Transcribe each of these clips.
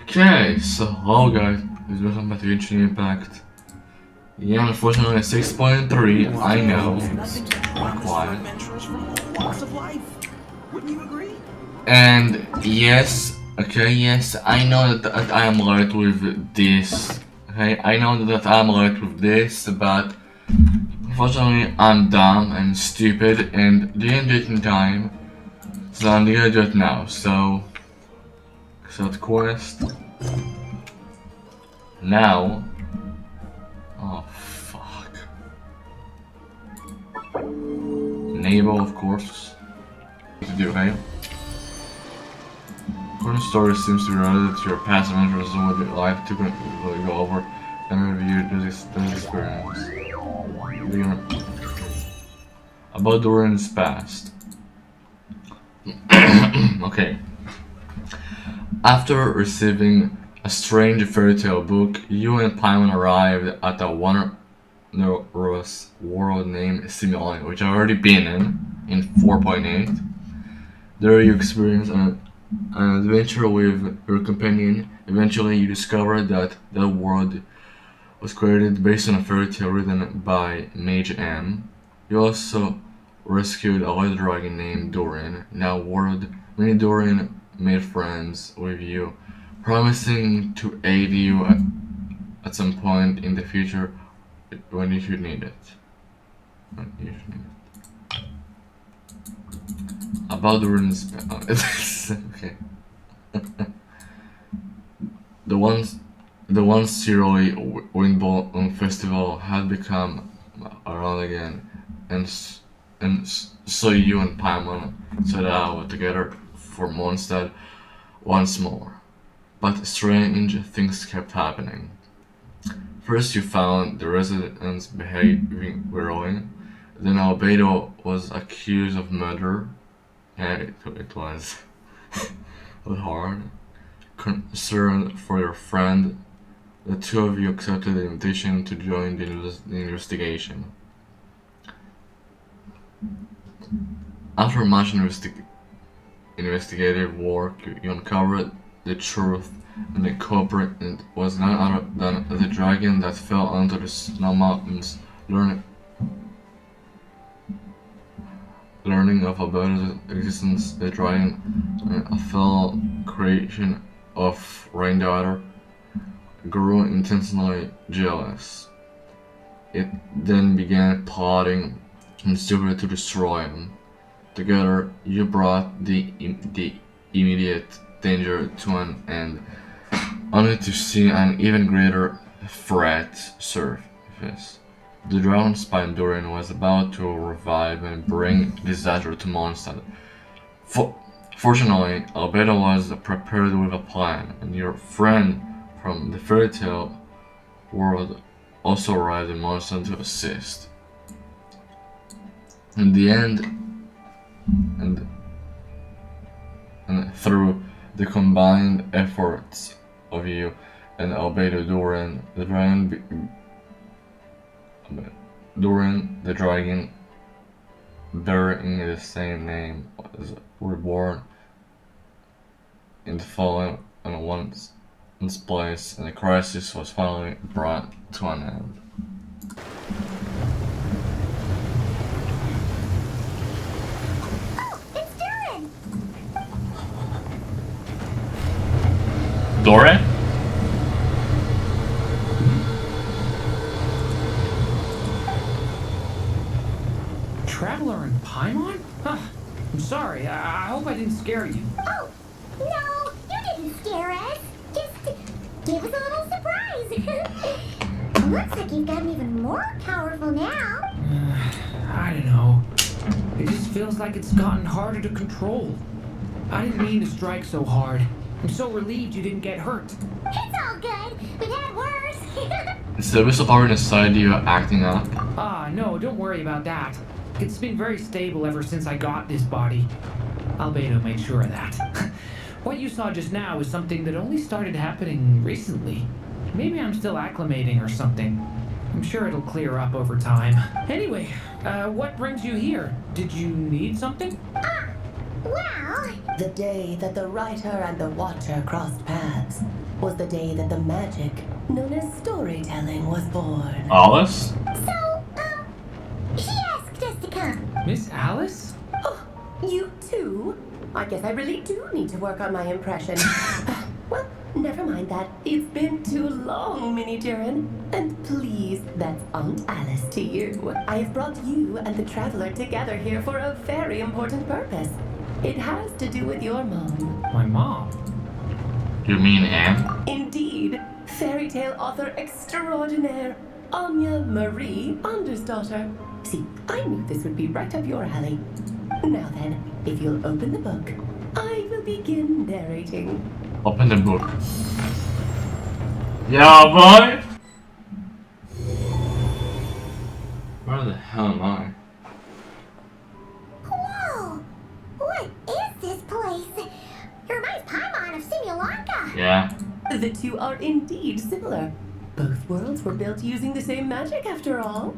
Okay, so hello guys, welcome back to Genshin Impact. Yeah, unfortunately 6.3, I know, it's quiet. And yes, okay, yes, I know that I am right with this. Okay, I know that I'm right with this, but unfortunately I'm dumb and stupid and didn't do it in time. So I'm gonna do it now, so set quest. Now. Oh fuck. Enable, of course. To do, okay? Current story seems to be related to your past adventures with your life to go over and review this experience. About Durin's past. Okay. After receiving a strange fairy tale book, you and Paimon arrived at a wondrous world named Simulane, which I've already been in 4.8. There you experience an adventure with your companion. Eventually you discover that that world was created based on a fairy tale written by Mage M. You also rescued a little dragon named Durin. In that world, many Durin made friends with you, promising to aid you at some point in the future when you should need it. About Durin's okay. The once yearly Windball Festival had become around again, and so you and Paimon set out together for Mondstadt once more. But strange things kept happening. First you found the residents behaving weirdly, then Albedo was accused of murder. Yeah, it was hard. Concerned for your friend, the two of you accepted the invitation to join the investigation. After much investigative work, you uncovered the truth, and the culprit was none other than the dragon that fell onto the snow mountains, learning of Alberto's existence. The dragon, a fellow creation of Raindaughter, grew intensely jealous. It then began plotting and stupid to destroy him. Together, you brought the immediate danger to an end, only to see an even greater threat surface. The drowned spine Durin was about to revive and bring disaster to Mondstadt. Fortunately, Albedo was prepared with a plan, and your friend from the fairy tale world also arrived in Mondstadt to assist. In the end, and through the combined efforts of you and Albedo Durin, the dragon bearing the same name was reborn in the fallen and once place, and the crisis was finally brought to an end. Oh, it's Durin! Durin? Traveler and Paimon? Huh. I'm sorry, I hope I didn't scare you. Oh, no, you didn't scare us. Just give us a little surprise. Looks like you've gotten even more powerful now. I don't know. It just feels like it's gotten harder to control. I didn't mean to strike so hard. I'm so relieved you didn't get hurt. It's all good. We've had worse. Is the abyss of power inside you acting up? Ah, no, don't worry about that. It's been very stable ever since I got this body. Albedo made sure of that. What you saw just now is something that only started happening recently. Maybe I'm still acclimating or something. I'm sure it'll clear up over time. Anyway, what brings you here? Did you need something? Well... The day that the writer and the watcher crossed paths, was the day that the magic known as storytelling was born. Alice? So, she asked us to come. Miss Alice? Oh, you too? I guess I really do need to work on my impression. Well, never mind that. It's been too long, Mini Durin. And please, that's Aunt Alice to you. I have brought you and the traveler together here for a very important purpose. It has to do with your mom. My mom? You mean Anne? Indeed, fairy tale author extraordinaire, Anya Marie Andersdottir. See, I knew this would be right up your alley. Now then, if you'll open the book, I will begin narrating. Open the book. Yeah, boy! Where the hell am I? Whoa! What is this place? It reminds Paimon of Simulanka. Yeah. The two are indeed similar. Both worlds were built using the same magic after all.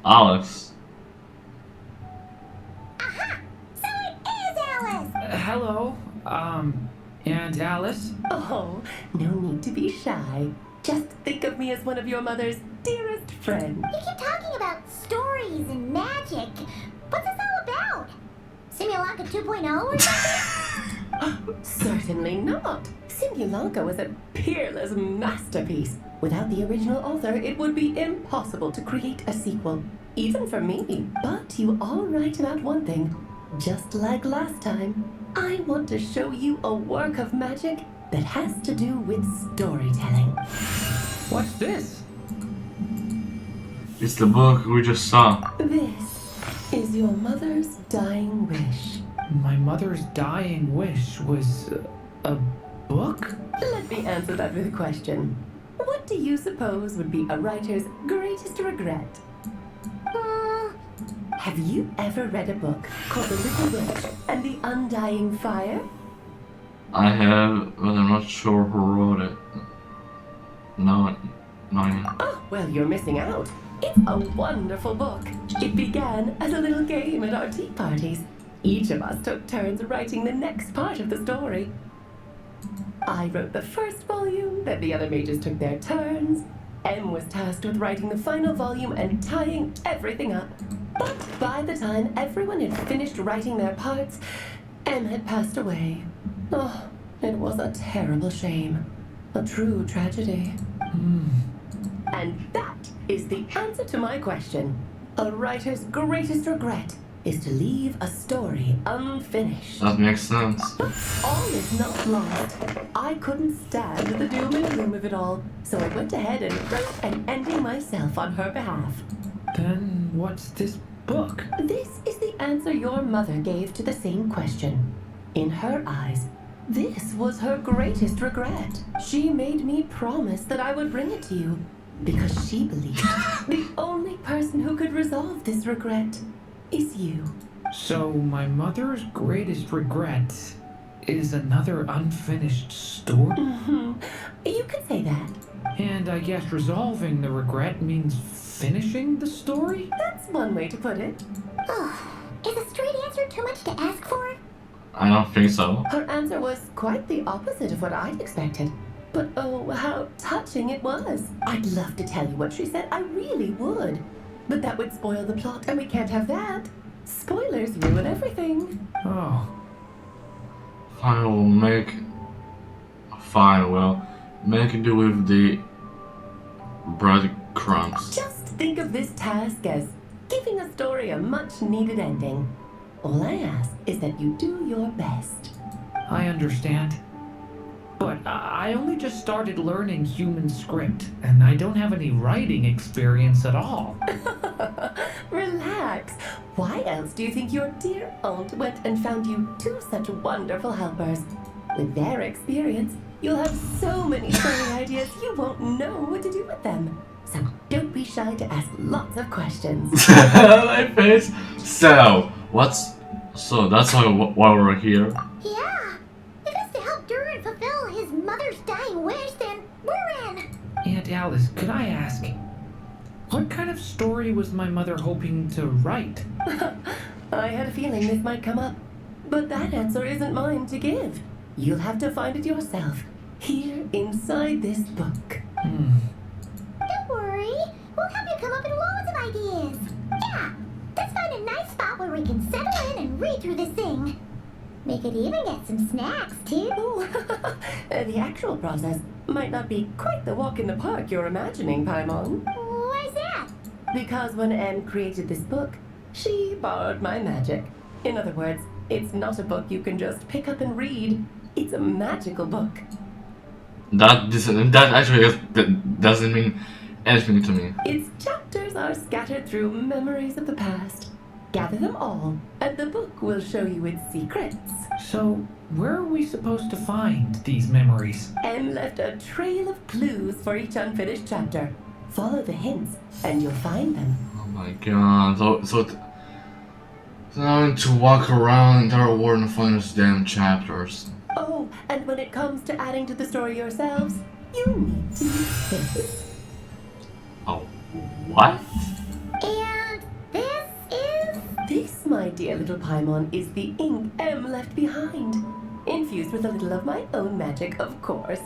Alice. Aha! So it is Alice! Hello, Aunt Alice? Oh, no need to be shy. Just think of me as one of your mother's dearest friends. You keep talking about stories and magic. What's this all about? Simulanka 2.0 or something? Certainly not. Simulanka was a peerless masterpiece. Without the original author, it would be impossible to create a sequel, even for me. But you are right about one thing. Just like last time, I want to show you a work of magic that has to do with storytelling. What's this? It's the book we just saw. This is your mother's dying wish. My mother's dying wish was a book? Let me answer that with a question. What do you suppose would be a writer's greatest regret? Have you ever read a book called The Little Witch and the Undying Fire? I have, but I'm not sure who wrote it. No. Oh, well, you're missing out. It's a wonderful book. It began as a little game at our tea parties. Each of us took turns writing the next part of the story. I wrote the first volume, then the other mages took their turns. Em was tasked with writing the final volume and tying everything up. But by the time everyone had finished writing their parts, Em had passed away. Oh, it was a terrible shame. A true tragedy. And that is the answer to my question. A writer's greatest regret is to leave a story unfinished. That makes sense. But all is not lost. I couldn't stand the doom and gloom of it all, so I went ahead and wrote an ending myself on her behalf. Then what's this book? This is the answer your mother gave to the same question. In her eyes, this was her greatest regret. She made me promise that I would bring it to you because she believed the only person who could resolve this regret is you. So my mother's greatest regret is another unfinished story? You could say that. And I guess resolving the regret means finishing the story? That's one way to put it. Is a straight answer too much to ask for? I don't think so. Her answer was quite the opposite of what I'd expected. But oh, how touching it was. I'd love to tell you what she said, I really would. But that would spoil the plot, and we can't have that. Spoilers ruin everything. Oh. Well, make do with the breadcrumbs. Just think of this task as giving a story a much-needed ending. All I ask is that you do your best. I understand. But I only just started learning human script, and I don't have any writing experience at all. Relax. Why else do you think your dear aunt went and found you two such wonderful helpers? With their experience, you'll have so many story ideas you won't know what to do with them. So don't be shy to ask lots of questions. My face. So that's why we're here. Yeah. If it's to help Durin fulfill his mother's dying wish, then we're in. Aunt Alice, could I ask, what kind of story was my mother hoping to write? I had a feeling this might come up, but that answer isn't mine to give. You'll have to find it yourself. here inside this book. Don't worry. We'll help you come up with loads of ideas. Yeah, let's find a nice spot where we can settle in and read through this thing. We could even get some snacks, too. The actual process might not be quite the walk in the park you're imagining, Paimon. Why's that? Because when Em created this book, she borrowed my magic. In other words, it's not a book you can just pick up and read. It's a magical book. That actually doesn't mean anything to me. Its chapters are scattered through memories of the past. Gather them all, and the book will show you its secrets. So, where are we supposed to find these memories? Em left a trail of clues for each unfinished chapter. Follow the hints, and you'll find them. Oh my god. So now I need to walk around the entire world and find those damn chapters. Oh, and when it comes to adding to the story yourselves, you need to use this. Oh, what? And this is... This, my dear little Paimon, is the ink Em left behind. Infused with a little of my own magic, of course.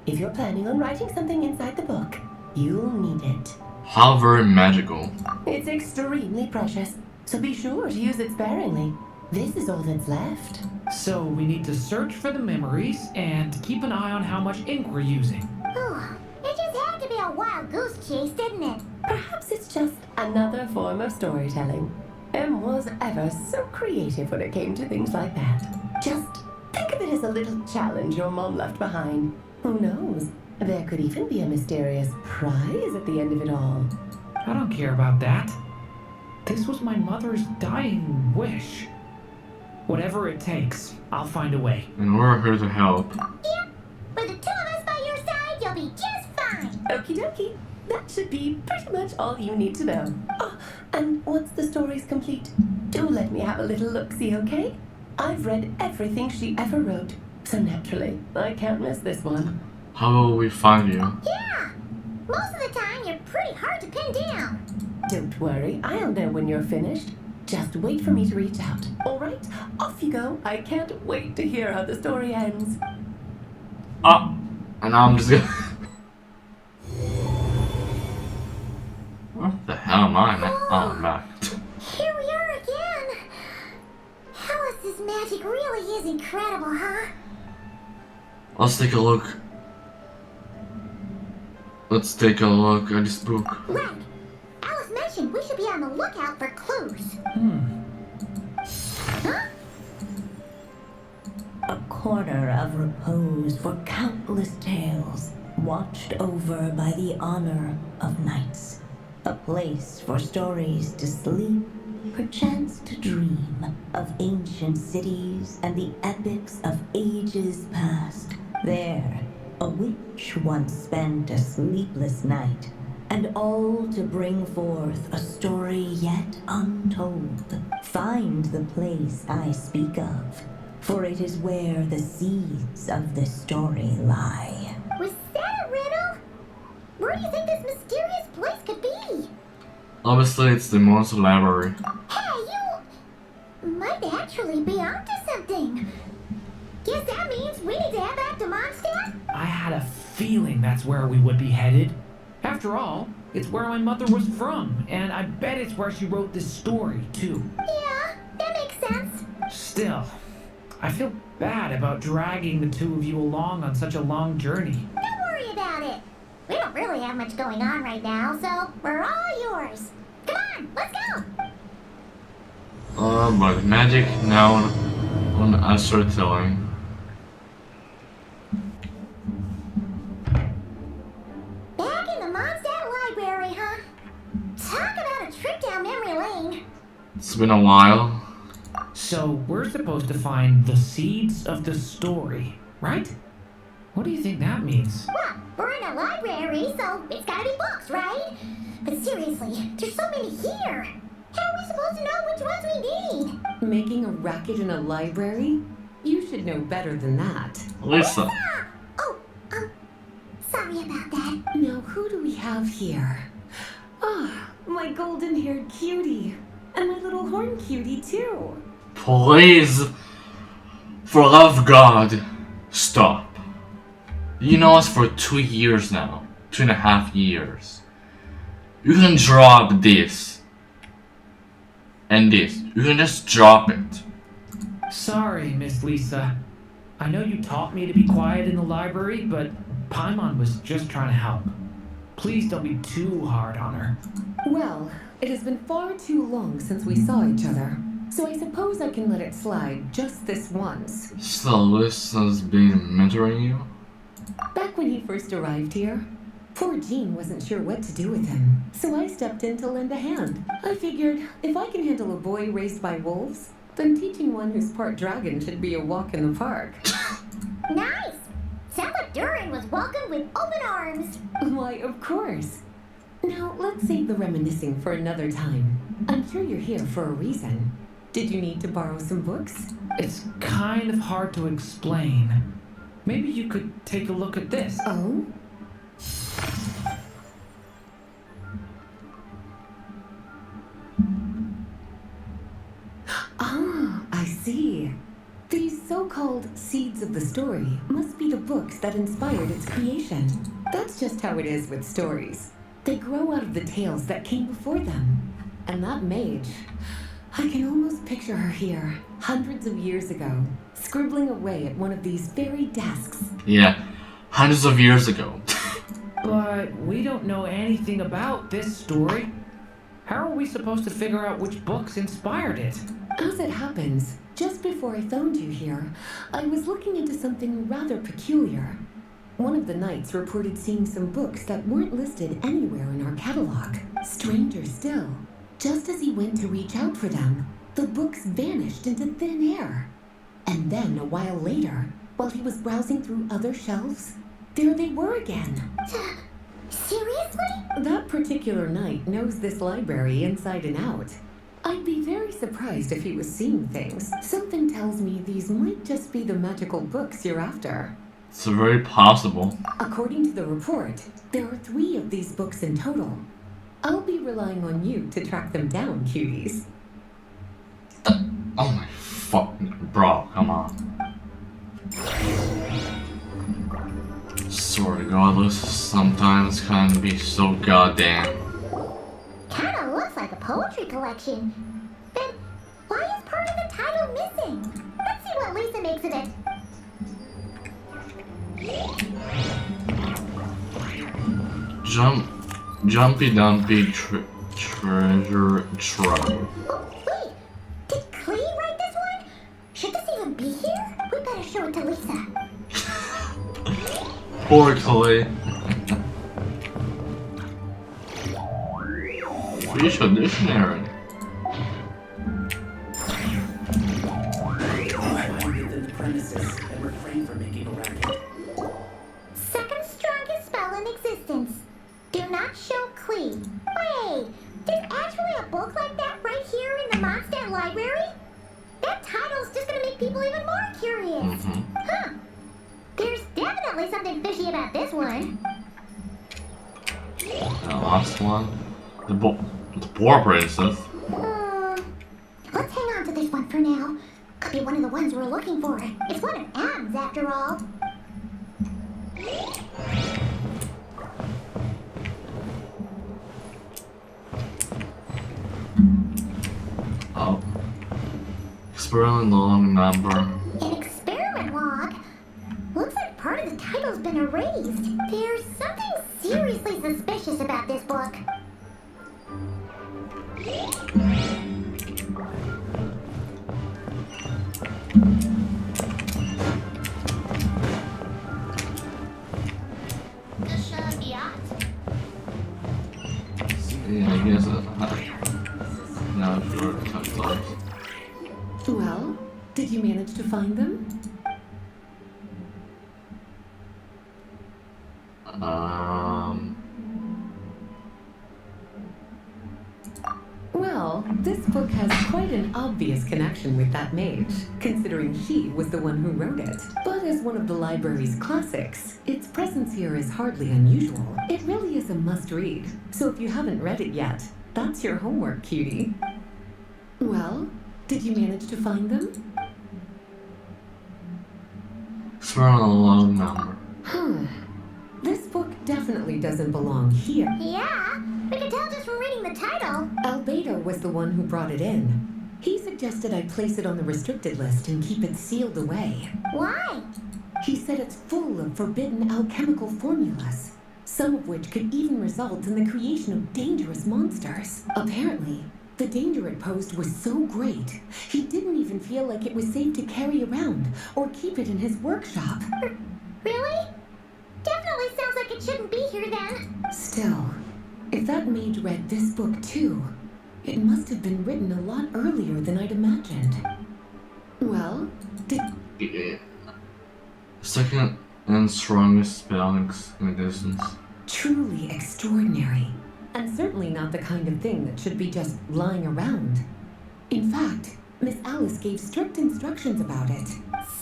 If you're planning on writing something inside the book, you'll need it. How very magical. It's extremely precious, so be sure to use it sparingly. This is all that's left. So, we need to search for the memories and keep an eye on how much ink we're using. Oh, it just had to be a wild goose chase, didn't it? Perhaps it's just another form of storytelling. Em was ever so creative when it came to things like that. Just think of it as a little challenge your mom left behind. Who knows? There could even be a mysterious prize at the end of it all. I don't care about that. This was my mother's dying wish. Whatever it takes, I'll find a way. And we're here to help. Yep. With the two of us by your side, you'll be just fine. Okie dokie. That should be pretty much all you need to know. Oh, and once the story's complete, do let me have a little look-see, okay? I've read everything she ever wrote, so naturally, I can't miss this one. How will we find you? Yeah. Most of the time, you're pretty hard to pin down. Don't worry, I'll know when you're finished. Just wait for me to reach out. All right, off you go. I can't wait to hear how the story ends. And I'm just gonna... What the hell am I, man? Oh, I'm back. Here we are again. Alice, this magic really is incredible, huh? Let's take a look. Let's take a look at this book. Right. Alice mentioned we should be on the lookout for clues. Huh? A corner of repose for countless tales, watched over by the honor of knights. A place for stories to sleep, perchance to dream of ancient cities and the epics of ages past. There, a witch once spent a sleepless night, and all to bring forth a story yet untold. Find the place I speak of, for it is where the seeds of the story lie. Was that a riddle? Where do you think this mysterious place could be? Obviously, it's the monster library. Hey, you might actually be onto something. Guess that means we need to head back to Mondstadt? I had a feeling that's where we would be headed. After all, it's where my mother was from, and I bet it's where she wrote this story, too. Yeah, that makes sense. Still, I feel bad about dragging the two of you along on such a long journey. Don't worry about it. We don't really have much going on right now, so we're all yours. Come on, let's go. But magic now on storytelling. Back in the Mondstadt library, huh? Talk about a trip down memory lane. It's been a while. So, we're supposed to find the seeds of the story, right? What do you think that means? Well, we're in a library, so it's gotta be books, right? But seriously, there's so many here. How are we supposed to know which ones we need? Making a racket in a library? You should know better than that. Lisa. Ah! Oh, sorry about that. Now, who do we have here? Ah, my golden-haired cutie. And my little horn cutie, too. Please, for love of God, stop. You know us for 2 years now. 2.5 years. You can drop this. And this. You can just drop it. Sorry, Miss Lisa. I know you taught me to be quiet in the library, but Paimon was just trying to help. Please don't be too hard on her. Well, it has been far too long since we saw each other, so I suppose I can let it slide just this once. So Lisa's been mentoring you? Back when he first arrived here, poor Jean wasn't sure what to do with him, so I stepped in to lend a hand. I figured if I can handle a boy raised by wolves, then teaching one who's part dragon should be a walk in the park. Nice! Sounds like Durin was welcomed with open arms. Why, of course. Now, let's save the reminiscing for another time. I'm sure you're here for a reason. Did you need to borrow some books? It's kind of hard to explain. Maybe you could take a look at this. Oh? Ah, I see. These so-called seeds of the story must be the books that inspired its creation. That's just how it is with stories. They grow out of the tales that came before them. And that mage, I can almost picture her here, hundreds of years ago, scribbling away at one of these very desks. Yeah, hundreds of years ago. But we don't know anything about this story. How are we supposed to figure out which books inspired it? As it happens, just before I found you here, I was looking into something rather peculiar. One of the knights reported seeing some books that weren't listed anywhere in our catalog. Stranger still, just as he went to reach out for them, the books vanished into thin air. And then a while later, while he was browsing through other shelves, there they were again. Seriously? That particular knight knows this library inside and out. I'd be very surprised if he was seeing things. Something tells me these might just be the magical books you're after. It's very possible. According to the report, there are 3 of these books in total. I'll be relying on you to track them down, cuties. Oh my fuck. Bro, come on. Sorry, godless sometimes can be so goddamn. Kinda looks like a poetry collection. Then why is part of the title missing? Let's see what Lisa makes of it. Jumpy Dumpy Treasure Trove. Oh, wait! Did Clee write this one? Should this even be here? We better show it to Lisa. Poor Clay. Fish a dictionary. Within the premises and refrain from making a racket. Second strongest spell in existence. Do not show Clee. Wait, there's actually a book like that right here in the Mondstadt library? That title's just gonna make people even more curious. Huh. There's definitely something fishy about this one. The last one. The poor princess. Let's hang on to this one for now. Could be one of the ones we're looking for. It's one of M's after all. Oh. Experiment long number. An experiment log? Looks like part of the title's been erased. There's something seriously suspicious about this book. Yeah, I guess now sure cut close. Well, did you manage to find them? Well, this book has quite an obvious connection with that mage, considering she was the one who wrote it. But as one of the library's classics, its presence here is hardly unusual. It really is a must-read, so if you haven't read it yet, that's your homework, cutie. Well, did you manage to find them? Experiment long number. Huh. definitely doesn't belong here. Yeah, we can tell just from reading the title. Albedo was the one who brought it in. He suggested I place it on the restricted list and keep it sealed away. Why? He said it's full of forbidden alchemical formulas, some of which could even result in the creation of dangerous monsters. Apparently, the danger it posed was so great, he didn't even feel like it was safe to carry around or keep it in his workshop. Really? Definitely sounds like it shouldn't be here then. Still, if that mage read this book too, it must have been written a lot earlier than I'd imagined. Well, did... Yeah. Second and strongest spell in existence. Truly extraordinary, and certainly not the kind of thing that should be just lying around. In fact, Miss Alice gave strict instructions about it.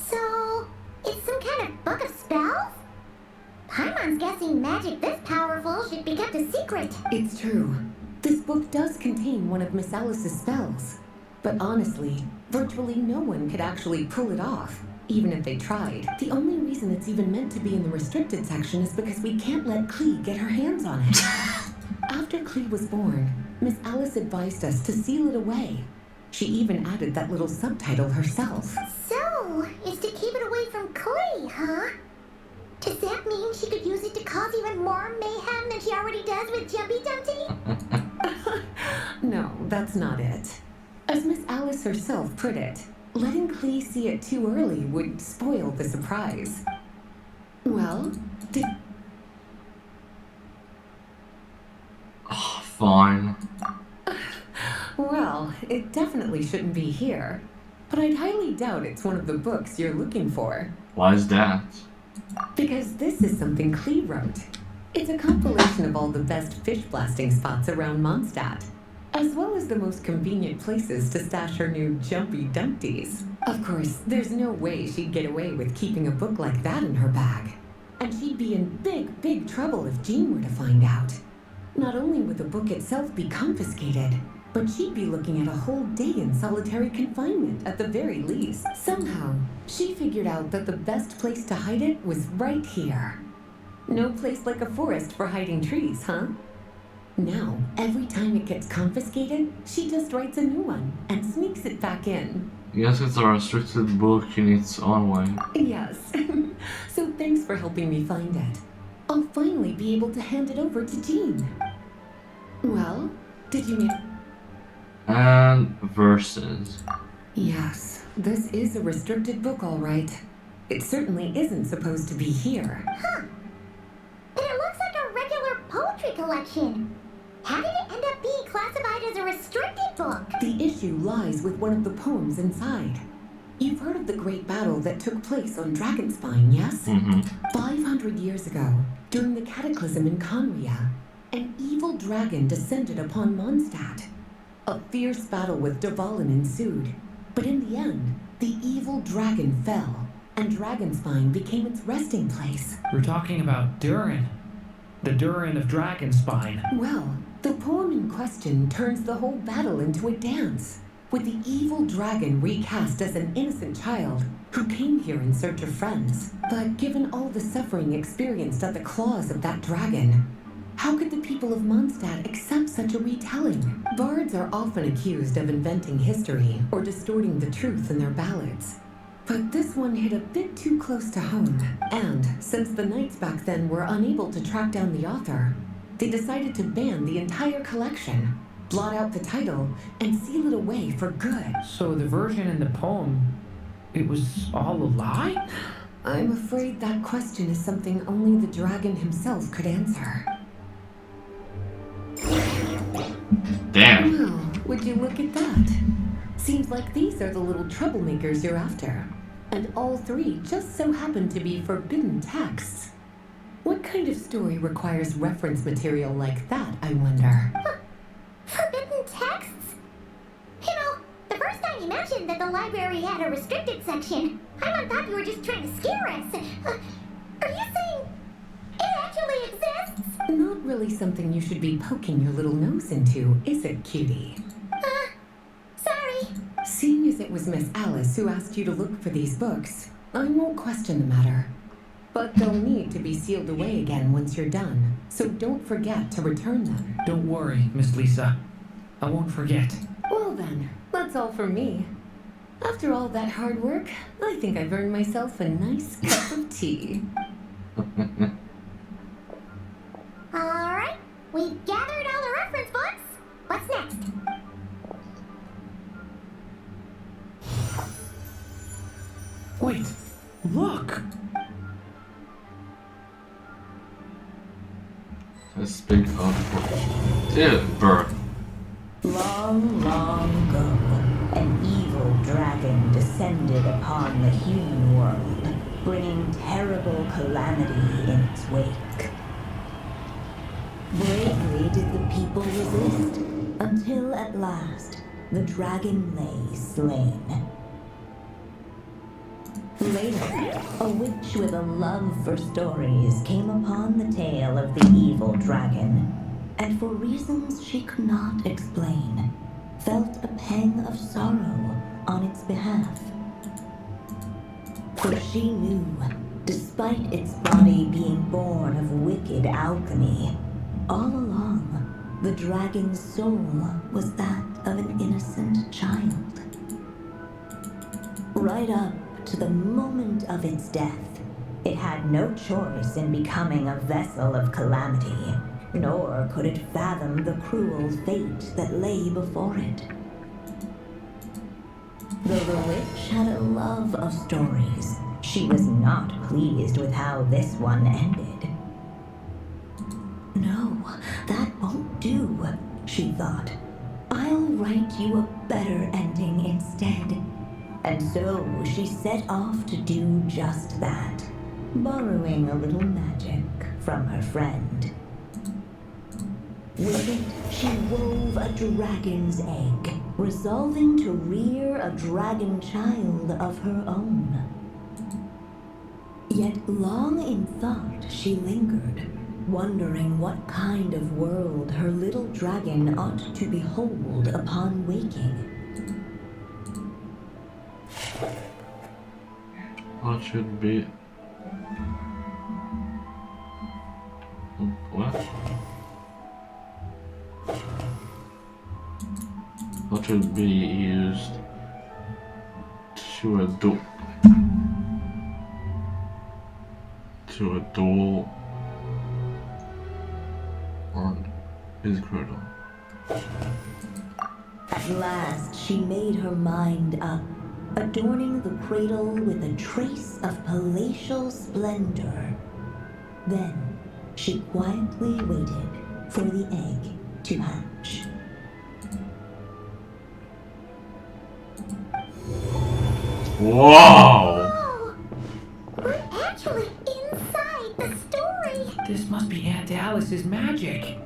So, it's some kind of book of spells? Paimon's guessing magic this powerful should be kept a secret. It's true. This book does contain one of Miss Alice's spells. But honestly, virtually no one could actually pull it off, even if they tried. The only reason it's even meant to be in the restricted section is because we can't let Klee get her hands on it. After Klee was born, Miss Alice advised us to seal it away. She even added that little subtitle herself. So, it's to keep it away from Klee, huh? Does that mean she could use it to cause even more mayhem than she already does with Jumpy Dumpty? No, that's not it. As Miss Alice herself put it, letting Klee see it too early would spoil the surprise. Well, Fine. Well, it definitely shouldn't be here. But I'd highly doubt it's one of the books you're looking for. Why is that? Because this is something Klee wrote. It's a compilation of all the best fish blasting spots around Mondstadt, as well as the most convenient places to stash her new jumpy dumpties. Of course, there's no way she'd get away with keeping a book like that in her bag. And she'd be in big trouble if Jean were to find out. Not only would the book itself be confiscated, but she'd be looking at a whole day in solitary confinement at the very least. Somehow, she figured out that the best place to hide it was right here. No place like a forest for hiding trees, huh? Now, every time it gets confiscated, she just writes a new one and sneaks it back in. Yes, it's a restricted book in its own way. Yes. So thanks for helping me find it. I'll finally be able to hand it over to Jean. Well, did you make... And verses. Yes, this is a restricted book, all right. It certainly isn't supposed to be here. Huh. But it looks like a regular poetry collection. How did it end up being classified as a restricted book? The issue lies with one of the poems inside. You've heard of the great battle that took place on Dragonspine, yes? 500 years ago, during the cataclysm in Conria, an evil dragon descended upon Mondstadt. A fierce battle with Dvalin ensued, but in the end, the evil dragon fell, and Dragonspine became its resting place. We're talking about Durin. The Durin of Dragonspine. Well, the poem in question turns the whole battle into a dance, with the evil dragon recast as an innocent child who came here in search of friends. But given all the suffering experienced at the claws of that dragon, how could the people of Mondstadt accept such a retelling? Bards are often accused of inventing history or distorting the truth in their ballads. But this one hit a bit too close to home. And since the knights back then were unable to track down the author, they decided to ban the entire collection, blot out the title, and seal it away for good. So the version in the poem, it was all a lie? I'm afraid that question is something only the dragon himself could answer. Damn. Well, would you look at that? Seems like these are the little troublemakers you're after. And all three just so happen to be forbidden texts. What kind of story requires reference material like that, I wonder? Forbidden texts? You know, the first time you mentioned that the library had a restricted section, I thought you were just trying to scare us. Are you saying it actually exists? Not really something you should be poking your little nose into, is it, cutie? Sorry. Seeing as it was Miss Alice who asked you to look for these books, I won't question the matter. But they'll need to be sealed away again once you're done, so don't forget to return them. Don't worry, Miss Lisa. I won't forget. Well then, that's all from me. After all that hard work, I think I've earned myself a nice cup of tea. Alright, we've gathered all the reference books. What's next? Wait, look! Let's speak of Timber. Long, long ago, an evil dragon descended upon the human world, bringing terrible calamity in its wake. Bravely did the people resist, until at last the dragon lay slain. Later, a witch with a love for stories came upon the tale of the evil dragon, and for reasons she could not explain, felt a pang of sorrow on its behalf. For she knew, despite its body being born of wicked alchemy, all along, the dragon's soul was that of an innocent child. Right up to the moment of its death, it had no choice in becoming a vessel of calamity, nor could it fathom the cruel fate that lay before it. Though the witch had a love of stories, she was not pleased with how this one ended. No, that won't do, she thought. I'll write you a better ending instead. And so she set off to do just that, borrowing a little magic from her friend. With it, she wove a dragon's egg, resolving to rear a dragon child of her own. Yet long in thought she lingered, wondering what kind of world her little dragon ought to behold upon waking. What should be... What? What should be used to a duel on his cradle? At last she made her mind up, adorning the cradle with a trace of palatial splendor. Then she quietly waited for the egg to hatch. Whoa! Oh, we're actually inside the story. This must be Aunt Alice's magic.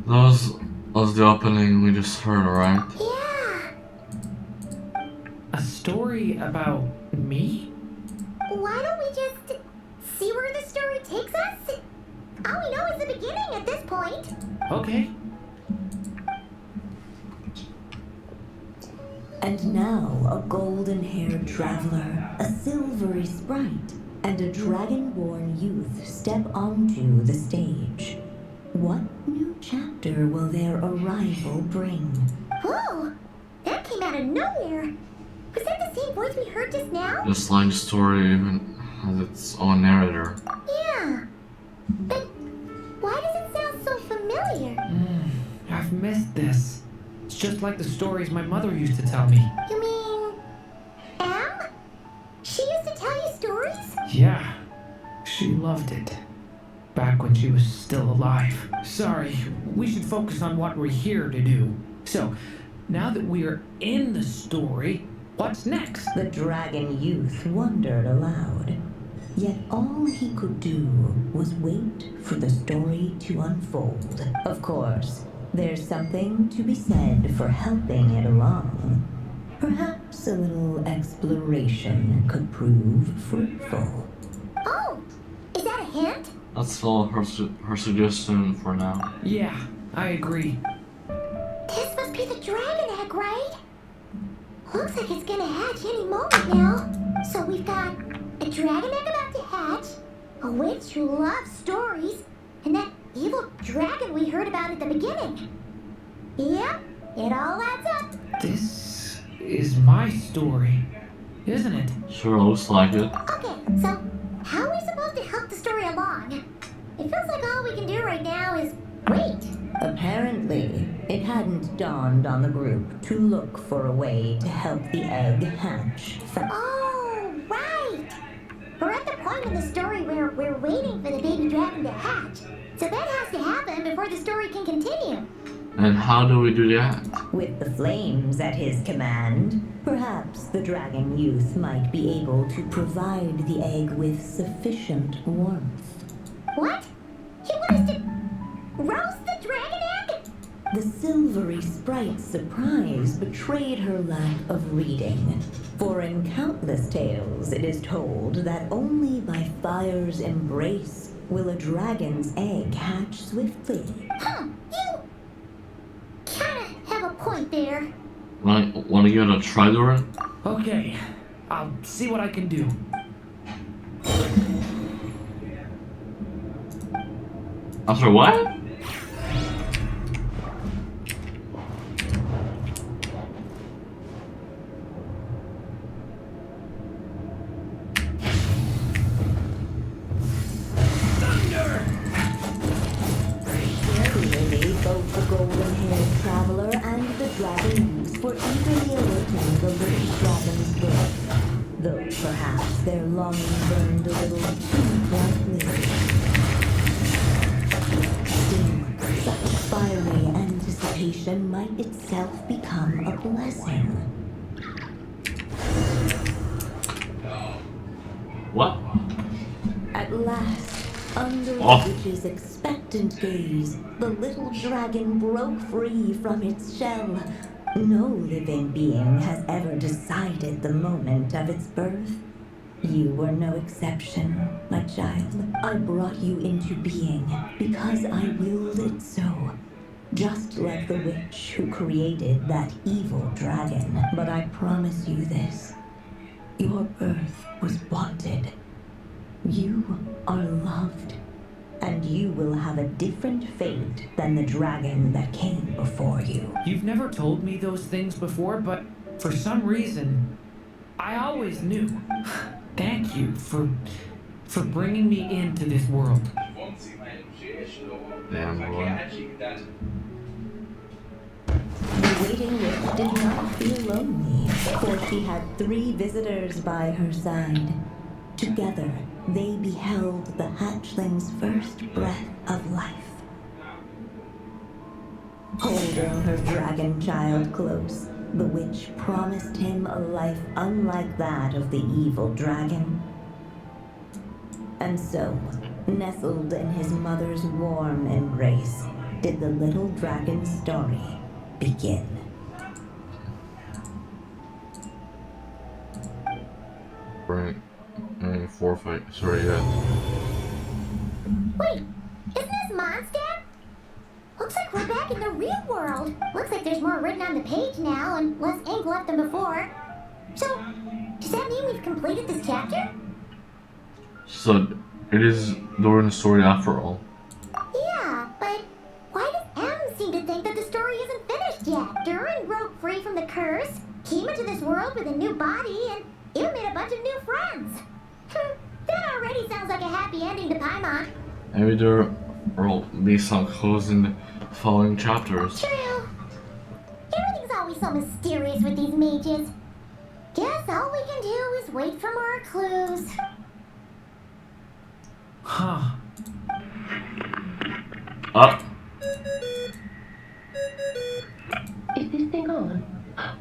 That was the opening we just heard, right? Yeah. A story about me? Why don't we just see where the story takes us? All we know is the beginning at this point. Okay. And now a golden-haired traveler, a silvery sprite, and a dragon-born youth step onto the stage. What new chapter will their arrival bring? Whoa, that came out of nowhere. Was that the same voice we heard just now? This line story even has its own narrator. Yeah. But why does it sound so familiar? I've missed this. It's just like the stories my mother used to tell me. You mean Em? She used to tell you stories? Yeah, she loved it. Back when she was still alive. Sorry, we should focus on what we're here to do. So, now that we're in the story, what's next? The dragon youth wondered aloud. Yet all he could do was wait for the story to unfold. Of course, there's something to be said for helping it along. Perhaps a little exploration could prove fruitful. Oh, is that a hint? That's all her suggestion for now. Yeah, I agree. This must be the dragon egg, right? Looks like it's gonna hatch any moment now. So we've got a dragon egg about to a witch who loves stories, and that evil dragon we heard about at the beginning. Yep, it all adds up. This is my story, isn't it? Sure looks like it. Okay, so how are we supposed to help the story along? It feels like all we can do right now is wait. Apparently, it hadn't dawned on the group to look for a way to help the egg hatch. Oh, right! We're at the point in the story where we're waiting for the baby dragon to hatch. So that has to happen before the story can continue. And how do we do that? With the flames at his command, perhaps the dragon youth might be able to provide the egg with sufficient warmth. What? You want us to roast the dragon egg? The silvery sprite's surprise betrayed her lack of reading. For in countless tales it is told that only by fire's embrace will a dragon's egg hatch swiftly. Huh, you kinda have a point there. Want to give it a try, durin? Okay, I'll see what I can do. After what? Clearly, both the golden-haired traveler and the dragon youth were eagerly awaiting the little dragon's birth, though perhaps their longing burned a little too brightly. Still, such fiery anticipation might itself become a blessing. What? At last, under Oh. the witch's expectant gaze, the little dragon broke free from its shell. No living being has ever decided the moment of its birth. You were no exception, my child. I brought you into being because I willed it so. Just like the witch who created that evil dragon. But I promise you this. Your birth was wanted. You are loved. And you will have a different fate than the dragon that came before you. You've never told me those things before, but for some reason, I always knew. Thank you for bringing me into this world. Damn, boy. The waiting witch did not feel lonely, for she had 3 visitors by her side. Together, they beheld the hatchling's first breath of life. Holding her dragon child close, the witch promised him a life unlike that of the evil dragon. And so, nestled in his mother's warm embrace, did the little dragon's story begin. Right. Forfeit. Sorry, yeah. Wait, isn't this Mondstadt? Looks like we're back in the real world. Looks like there's more written on the page now and less ink left than before. So, does that mean we've completed this chapter? So, it is Durin's story after all. Yeah, but why does M seem to think that the story isn't finished yet? Durin broke free from the curse, came into this world with a new body, and even made a bunch of new friends. That already sounds like a happy ending to Paimon. Maybe there will be some clues in the following chapters. True. Everything's always so mysterious with these mages. Guess all we can do is wait for more clues. Huh. Up. Is this thing on?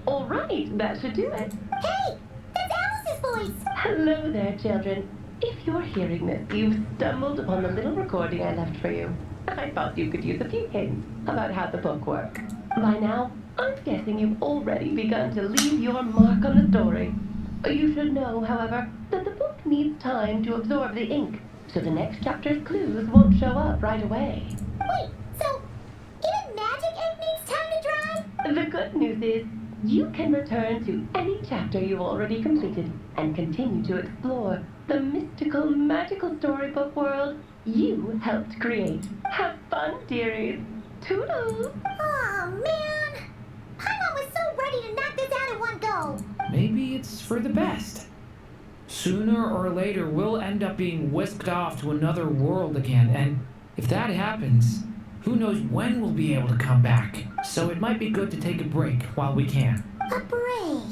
All right, that should do it. Hey, that's Alice's voice. Hello there, children. If you're hearing this, you've stumbled upon the little recording I left for you. I thought you could use a few hints about how the book works. By now, I'm guessing you've already begun to leave your mark on the story. You should know, however, that the book needs time to absorb the ink, so the next chapter's clues won't show up right away. Wait, so even magic ink needs time to dry? The good news is, you can return to any chapter you've already completed and continue to explore the mystical, magical storybook world you helped create. Have fun, dearies. Toodles! Oh, man! Paimon was so ready to knock this out in one go. Maybe it's for the best. Sooner or later, we'll end up being whisked off to another world again, and if that happens, who knows when we'll be able to come back. So it might be good to take a break while we can. A break.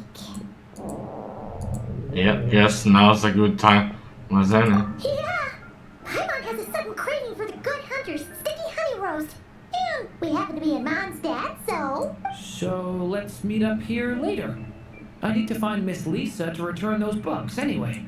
Yep, yes, now's a good time. Was any? Yeah! Paimon has a sudden craving for the good hunter's sticky honey roast. And we happen to be in Mondstadt, so... So let's meet up here later. I need to find Miss Lisa to return those books anyway.